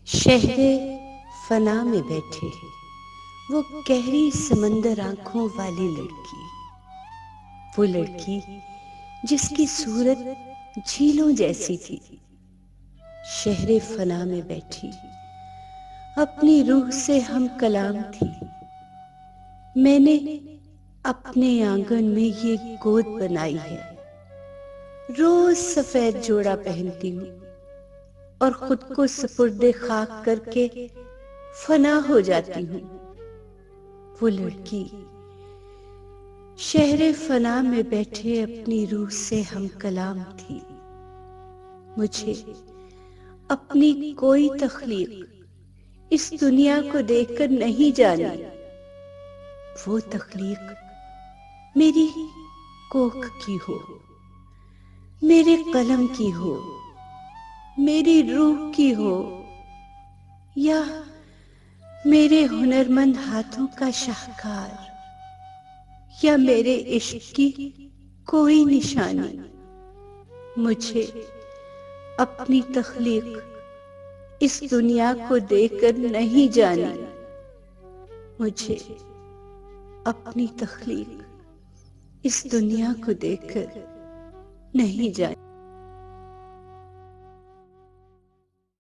شہر فنا میں بیٹھے وہ گہری سمندر آنکھوں والی لڑکی، وہ لڑکی جس کی صورت جھیلوں جیسی تھی، شہر فنا میں بیٹھی اپنی روح سے ہم کلام تھی۔ میں نے اپنے آنگن میں یہ گود بنائی ہے، روز سفید جوڑا پہنتی ہوں اور خود کو سپرد خاک کر کے فنا ہو جاتی ہوں۔ وہ لڑکی شہر فنا میں بیٹھے اپنی روح سے ہم کلام تھی۔ مجھے اپنی کوئی تخلیق اس دنیا کو دیکھ کر نہیں جانی، وہ تخلیق میری کوکھ کی ہو، میرے قلم کی ہو، میری روح کی ہو، یا میرے ہنرمند ہاتھوں کا شاہکار، یا میرے عشق کی کوئی نشانی۔ مجھے اپنی تخلیق اس دنیا کو دیکھ کر نہیں جانی، مجھے اپنی تخلیق اس دنیا کو دیکھ کر نہیں جانی۔